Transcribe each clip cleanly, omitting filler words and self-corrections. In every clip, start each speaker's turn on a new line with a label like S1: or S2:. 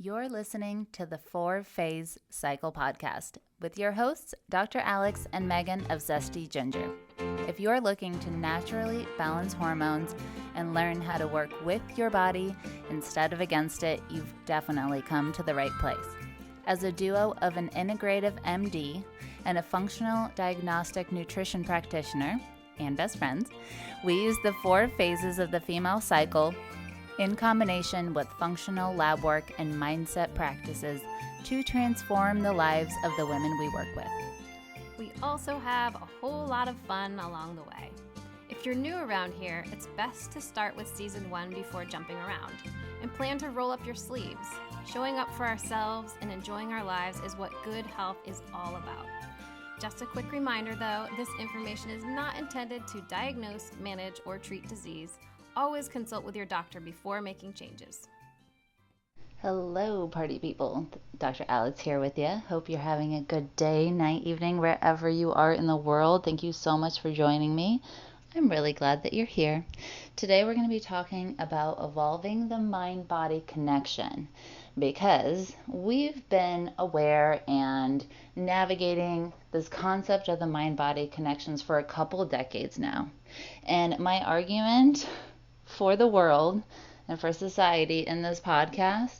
S1: You're listening to the 4-Phase Cycle podcast with your hosts, Dr. Alex and Megan of Zesty Ginger. If you're looking to naturally balance hormones and learn how to work with your body instead of against it, you've definitely come to the right place. As a duo of an integrative MD and a functional diagnostic nutrition practitioner and best friends, we use the 4 phases of the female cycle in combination with functional lab work and mindset practices to transform the lives of the women we work with.
S2: We also have a whole lot of fun along the way. If you're new around here, it's best to start with season 1 before jumping around and plan to roll up your sleeves. Showing up for ourselves and enjoying our lives is what good health is all about. Just a quick reminder though, this information is not intended to diagnose, manage, or treat disease. Always consult with your doctor before making changes.
S1: Hello, party people. Dr. Alex here with you. Hope you're having a good day, night, evening, wherever you are in the world. Thank you so much for joining me. I'm really glad that you're here. Today we're going to be talking about evolving the mind-body connection because we've been aware and navigating this concept of the mind-body connections for a couple decades now. And my argument for the world and for society in this podcast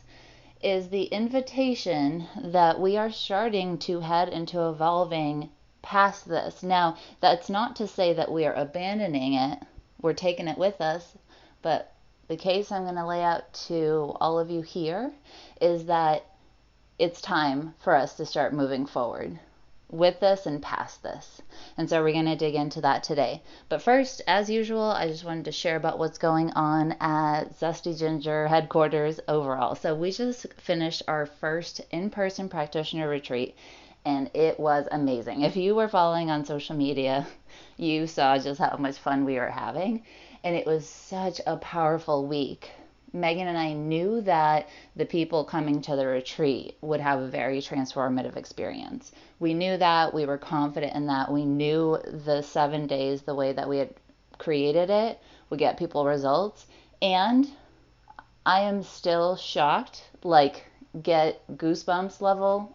S1: is the invitation that we are starting to head into evolving past this. Now, that's not to say that we are abandoning it. We're taking it with us. But the case I'm going to lay out to all of you here is that it's time for us to start moving forward with this and past this. And so we're going to dig into that today. But first, as usual, I just wanted to share about what's going on at Zesty Ginger headquarters overall. So we just finished our first in-person practitioner retreat, and it was amazing. If you were following on social media, you saw just how much fun we were having, and it was such a powerful week. Megan and I knew that the people coming to the retreat would have a very transformative experience. We knew that, we were confident in that, we knew the 7 days, the way that we had created it, would get people results. And I am still shocked, like get goosebumps level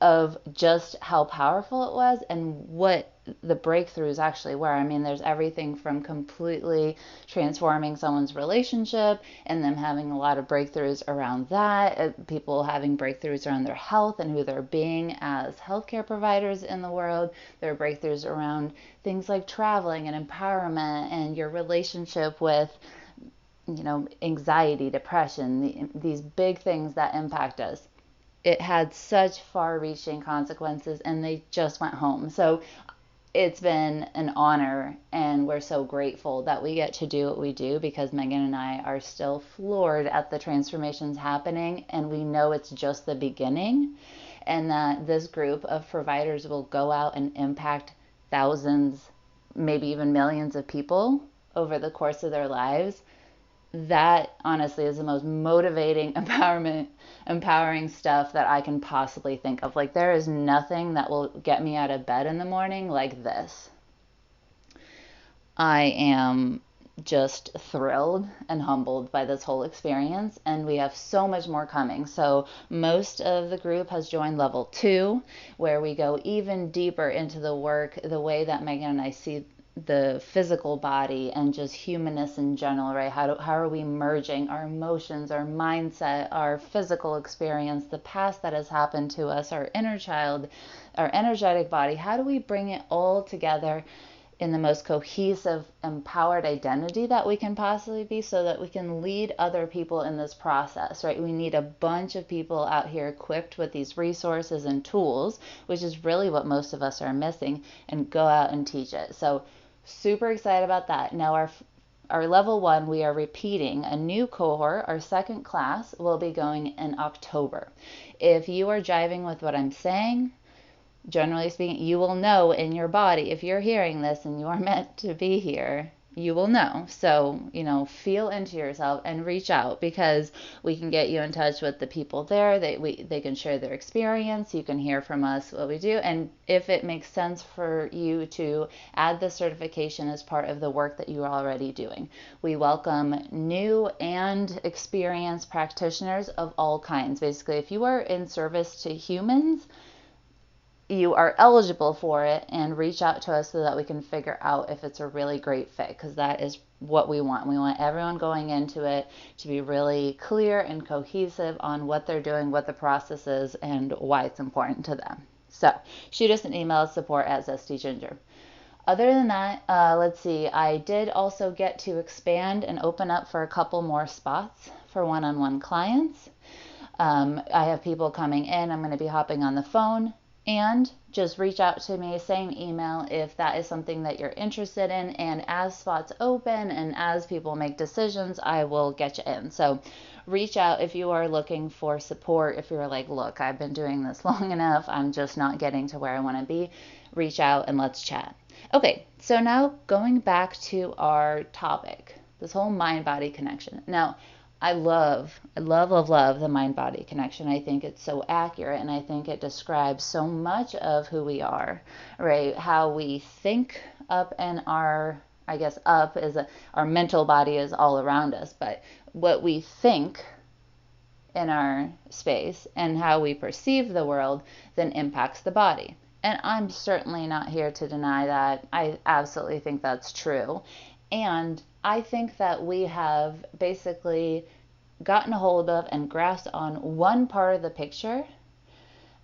S1: of just how powerful it was and what the breakthroughs actually were. I mean, there's everything from completely transforming someone's relationship and them having a lot of breakthroughs around that, people having breakthroughs around their health and who they're being as healthcare providers in the world. There are breakthroughs around things like traveling and empowerment and your relationship with, anxiety, depression, these big things that impact us. It had such far-reaching consequences, and they just went home. So it's been an honor, and we're so grateful that we get to do what we do because Megan and I are still floored at the transformations happening, and we know it's just the beginning, and that this group of providers will go out and impact thousands, maybe even millions of people over the course of their lives. That honestly is the most motivating, empowering stuff that I can possibly think of. Like, there is nothing that will get me out of bed in the morning like this. I am just thrilled and humbled by this whole experience, and we have so much more coming. So most of the group has joined level 2, where we go even deeper into the work, the way that Megan and I see the physical body and just humanness in general, right? How are we merging our emotions, our mindset, our physical experience, the past that has happened to us, our inner child, our energetic body? How do we bring it all together in the most cohesive, empowered identity that we can possibly be so that we can lead other people in this process, right? We need a bunch of people out here equipped with these resources and tools, which is really what most of us are missing, and go out and teach it. So super excited about that. Now our level 1, we are repeating a new cohort. Our second class will be going in October. If you are jiving with what I'm saying, generally speaking, you will know in your body, if you're hearing this and you are meant to be here, you will know. So, feel into yourself and reach out, because we can get you in touch with the people there. They can share their experience. You can hear from us what we do. And if it makes sense for you to add the certification as part of the work that you are already doing. We welcome new and experienced practitioners of all kinds. Basically, if you are in service to humans, you are eligible for it, and reach out to us so that we can figure out if it's a really great fit, because that is what we want. We want everyone going into it to be really clear and cohesive on what they're doing, what the process is, and why it's important to them. So shoot us an email at support@zestyginger. Other than that, let's see, I did also get to expand and open up for a couple more spots for one-on-one clients. I have people coming in. I'm going to be hopping on the phone, and just reach out to me, same email, if that is something that you're interested in. And as spots open and as people make decisions, I will get you in. So reach out if you are looking for support. If you're like, look, I've been doing this long enough, I'm just not getting to where I want to be, reach out and let's chat. Okay, so now going back to our topic, this whole mind-body connection. Now, I love the mind-body connection. I think it's so accurate, and I think it describes so much of who we are, right? How we think up in our, I guess up is our mental body is all around us, but what we think in our space and how we perceive the world then impacts the body. And I'm certainly not here to deny that. I absolutely think that's true. And I think that we have basically gotten a hold of and grasped on one part of the picture.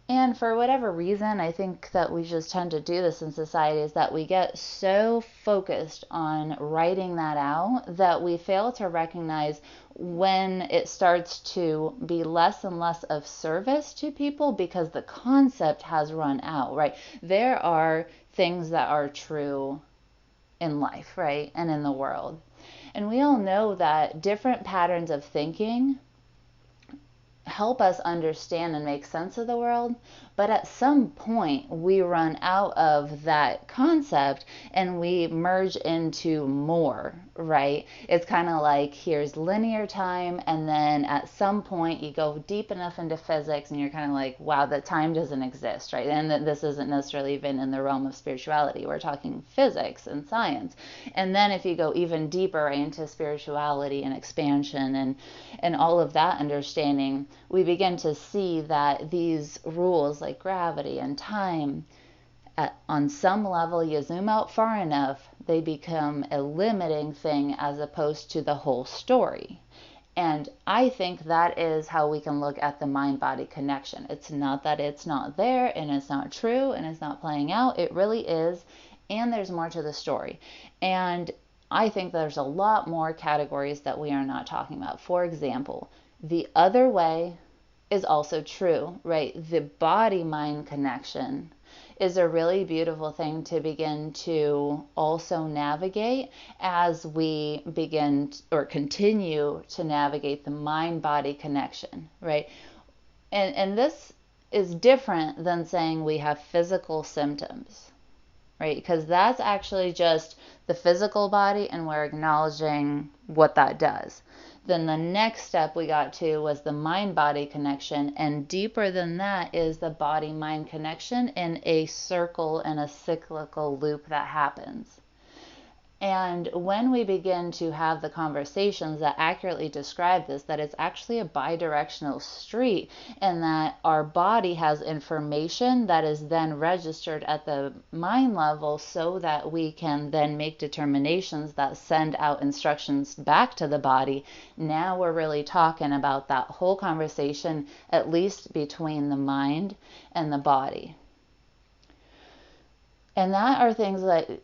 S1: And for whatever reason, I think that we just tend to do this in society, is that we get so focused on writing that out that we fail to recognize when it starts to be less and less of service to people, because the concept has run out, right? There are things that are true in life, right? And in the world. And we all know that different patterns of thinking help us understand and make sense of the world, but at some point we run out of that concept and we merge into more, right? It's kind of like here's linear time, and then at some point you go deep enough into physics and you're kind of like, wow, the time doesn't exist, right? And this isn't necessarily even in the realm of spirituality. We're talking physics and science. And then if you go even deeper into spirituality and expansion and all of that understanding, we begin to see that these rules like gravity and time, on some level, you zoom out far enough, they become a limiting thing as opposed to the whole story. And I think that is how we can look at the mind-body connection. It's not that it's not there and it's not true and it's not playing out. It really is. And there's more to the story. And I think there's a lot more categories that we are not talking about. For example, the other way is also true, right? The body-mind connection is a really beautiful thing to begin to also navigate as we begin or continue to navigate the mind-body connection, right? And this is different than saying we have physical symptoms, right? Because that's actually just the physical body, and we're acknowledging what that does. Then the next step we got to was the mind-body connection, and deeper than that is the body-mind connection in a circle and a cyclical loop that happens. And when we begin to have the conversations that accurately describe this, that it's actually a bidirectional street, and that our body has information that is then registered at the mind level so that we can then make determinations that send out instructions back to the body. Now we're really talking about that whole conversation, at least between the mind and the body. And that are things that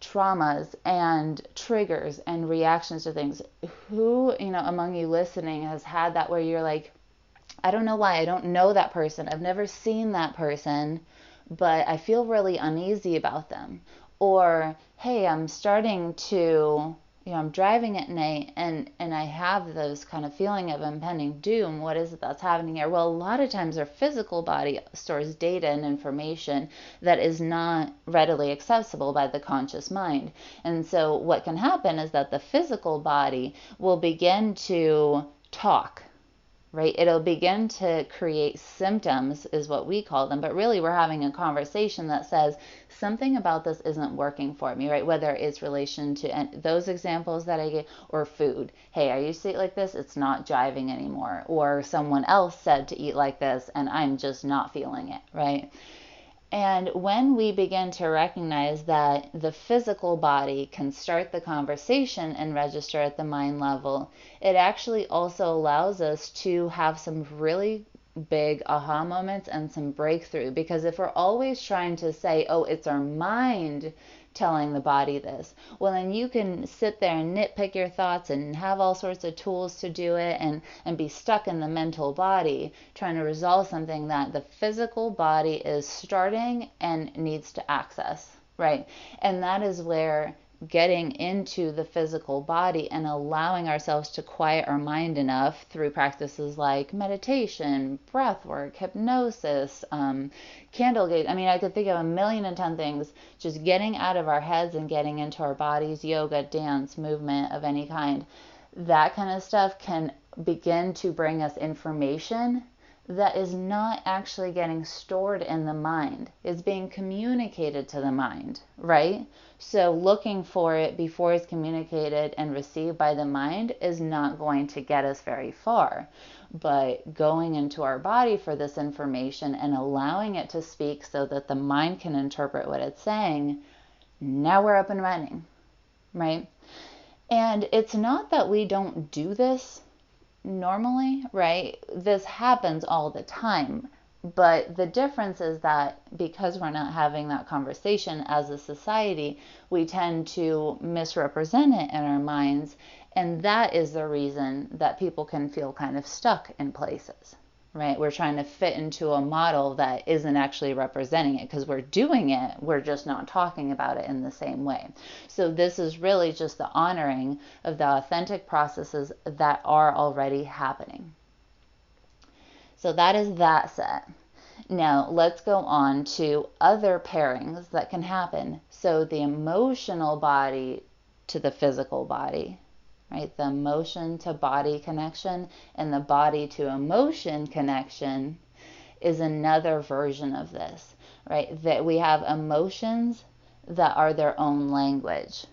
S1: traumas and triggers and reactions to things. Who, among you listening has had that where you're like, I don't know why, I don't know that person, I've never seen that person, but I feel really uneasy about them. Or, hey, I'm starting to I'm driving at night and I have those kind of feeling of impending doom. What is it that's happening here? Well, a lot of times our physical body stores data and information that is not readily accessible by the conscious mind. And so what can happen is that the physical body will begin to talk, right? It'll begin to create symptoms, is what we call them, but really we're having a conversation that says something about this isn't working for me, right? Whether it's relation to those examples that I gave, or food. Hey, I used to eat like this, it's not jiving anymore. Or someone else said to eat like this and I'm just not feeling it, right? And when we begin to recognize that the physical body can start the conversation and register at the mind level, it actually also allows us to have some really big aha moments and some breakthrough. Because if we're always trying to say, oh, it's our mind telling the body this, well, then you can sit there and nitpick your thoughts and have all sorts of tools to do it, and be stuck in the mental body trying to resolve something that the physical body is starting and needs to access, right? And that is where getting into the physical body and allowing ourselves to quiet our mind enough through practices like meditation, breath work, hypnosis, candle gaze. I mean, I could think of 1,000,010 things. Just getting out of our heads and getting into our bodies, yoga, dance, movement of any kind. That kind of stuff can begin to bring us information that is not actually getting stored in the mind. It's being communicated to the mind, right? So looking for it before it's communicated and received by the mind is not going to get us very far. But going into our body for this information and allowing it to speak so that the mind can interpret what it's saying, now we're up and running, right? And it's not that we don't do this normally, right? This happens all the time. But the difference is that because we're not having that conversation as a society, we tend to misrepresent it in our minds. And that is the reason that people can feel kind of stuck in places, right? We're trying to fit into a model that isn't actually representing it because we're doing it. We're just not talking about it in the same way. So this is really just the honoring of the authentic processes that are already happening. So that is that set. Now let's go on to other pairings that can happen. So the emotional body to the physical body, right? The emotion to body connection and the body to emotion connection is another version of this, right? That we have emotions that are their own language.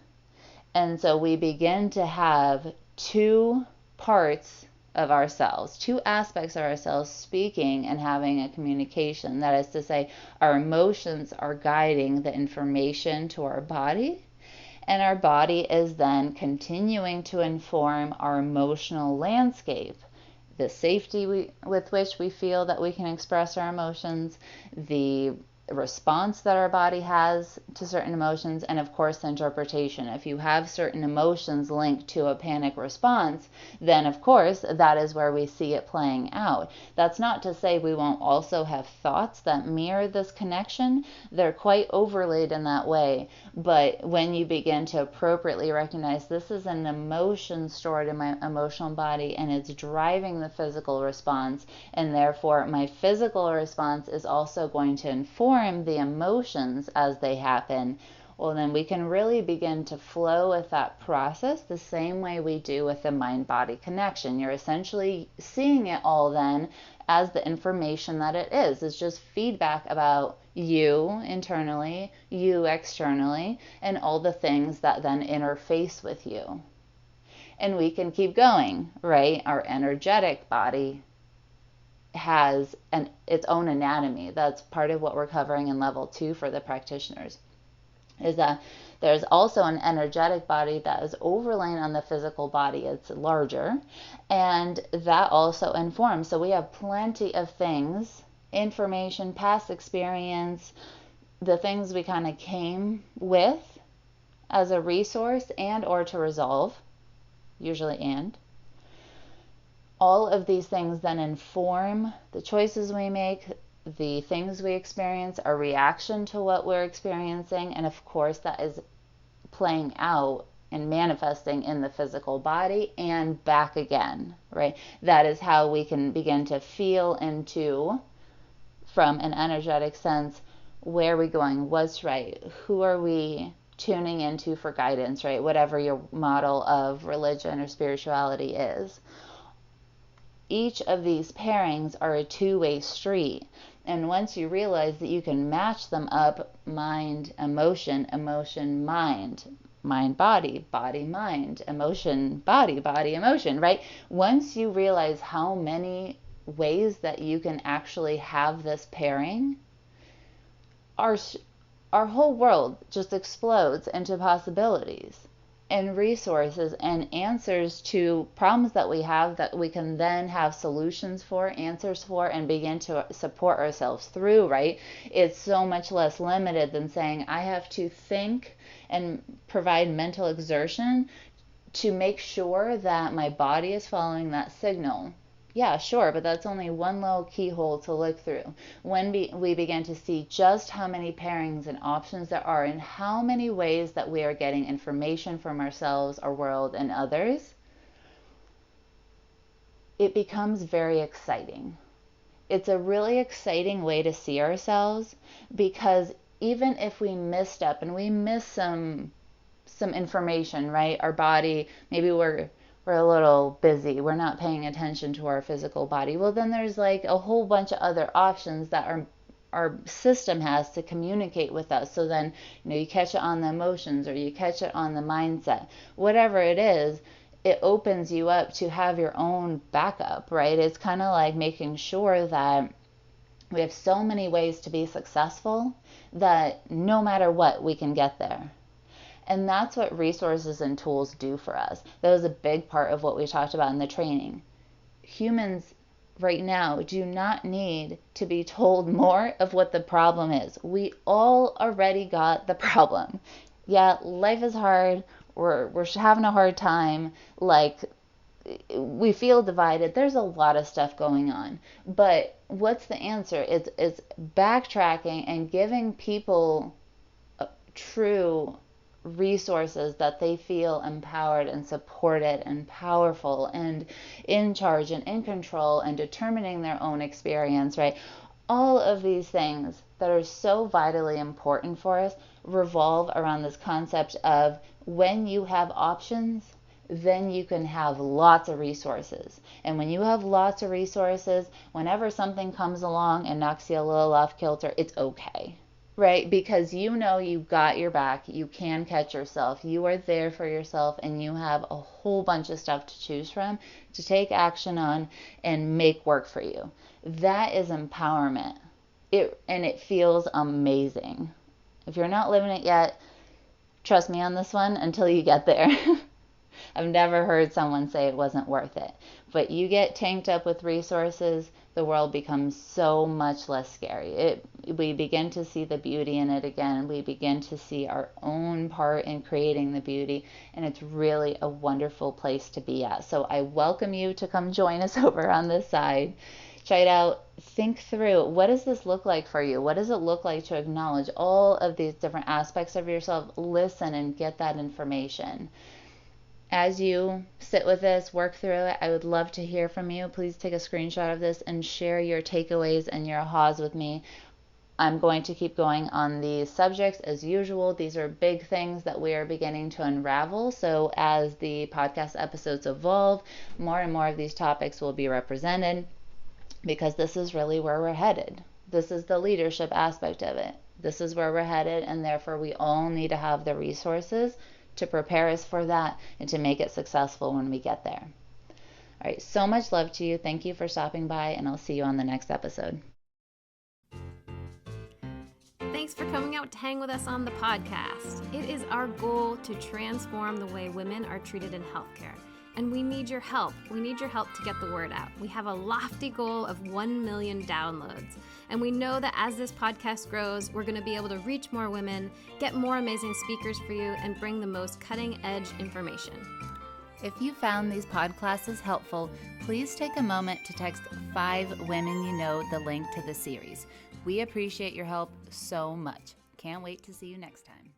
S1: And so we begin to have two parts of ourselves, two aspects of ourselves speaking and having a communication. That is to say, our emotions are guiding the information to our body, and our body is then continuing to inform our emotional landscape. The safety with which we feel that we can express our emotions, the response that our body has to certain emotions, and of course the interpretation. If you have certain emotions linked to a panic response, then of course that is where we see it playing out. That's not to say we won't also have thoughts that mirror this connection. They're quite overlaid in that way. But when you begin to appropriately recognize this is an emotion stored in my emotional body and it's driving the physical response, and therefore my physical response is also going to inform the emotions as they happen, well, then we can really begin to flow with that process the same way we do with the mind-body connection. You're essentially seeing it all then as the information that it is. It's just feedback about you internally, you externally, and all the things that then interface with you. And we can keep going, right? Our energetic body has its own anatomy. That's part of what we're covering in level 2 for the practitioners, is that there's also an energetic body that is overlaying on the physical body. It's larger, and that also informs. So we have plenty of things, information, past experience, the things we kind of came with as a resource and or to resolve, usually and. All of these things then inform the choices we make, the things we experience, our reaction to what we're experiencing, and of course that is playing out and manifesting in the physical body and back again, right? That is how we can begin to feel into, from an energetic sense, where are we going, what's right, who are we tuning into for guidance, right? Whatever your model of religion or spirituality is. Each of these pairings are a two-way street. And once you realize that you can match them up, mind, emotion, emotion, mind, mind, body, body, mind, emotion, body, body, emotion, right? Once you realize how many ways that you can actually have this pairing, our whole world just explodes into possibilities and resources and answers to problems that we have that we can then have solutions for, answers for, and begin to support ourselves through, right? It's so much less limited than saying I have to think and provide mental exertion to make sure that my body is following that signal. Yeah, sure, but that's only one little keyhole to look through. When we begin to see just how many pairings and options there are and how many ways that we are getting information from ourselves, our world, and others, it becomes very exciting. It's a really exciting way to see ourselves, because even if we misstep and we miss some information, right? Our body, maybe we're a little busy, we're not paying attention to our physical body. Well, then there's like a whole bunch of other options that our system has to communicate with us. So then, you catch it on the emotions, or you catch it on the mindset, whatever it is, it opens you up to have your own backup, right? It's kind of like making sure that we have so many ways to be successful that no matter what, we can get there. And that's what resources and tools do for us. That was a big part of what we talked about in the training. Humans right now do not need to be told more of what the problem is. We all already got the problem. Yeah, life is hard. We're having a hard time. Like, we feel divided. There's a lot of stuff going on. But what's the answer? It's backtracking and giving people true resources that they feel empowered and supported and powerful and in charge and in control and determining their own experience, right? All of these things that are so vitally important for us revolve around this concept of when you have options, then you can have lots of resources. And when you have lots of resources, whenever something comes along and knocks you a little off kilter, it's okay. Right? Because you've got your back, you can catch yourself, you are there for yourself, and you have a whole bunch of stuff to choose from, to take action on, and make work for you. That is empowerment. It feels amazing. If you're not living it yet, trust me on this one until you get there. I've never heard someone say it wasn't worth it. But you get tanked up with resources, the world becomes so much less scary. We begin to see the beauty in it again. We begin to see our own part in creating the beauty, and it's really a wonderful place to be at. So I welcome you to come join us over on this side. Try it out. Think through, what does this look like for you? What does it look like to acknowledge all of these different aspects of yourself? Listen and get that information. As you sit with this, work through it, I would love to hear from you. Please take a screenshot of this and share your takeaways and your ahas with me. I'm going to keep going on these subjects as usual. These are big things that we are beginning to unravel. So as the podcast episodes evolve, more and more of these topics will be represented, because this is really where we're headed. This is the leadership aspect of it. This is where we're headed, and therefore we all need to have the resources to prepare us for that and to make it successful when we get there. All right, so much love to you. Thank you for stopping by, and I'll see you on the next episode.
S2: Thanks for coming out to hang with us on the podcast. It is our goal to transform the way women are treated in healthcare. And we need your help. We need your help to get the word out. We have a lofty goal of 1 million downloads. And we know that as this podcast grows, we're going to be able to reach more women, get more amazing speakers for you, and bring the most cutting-edge information.
S1: If you found these pod classes helpful, please take a moment to text 5 women you know the link to the series. We appreciate your help so much. Can't wait to see you next time.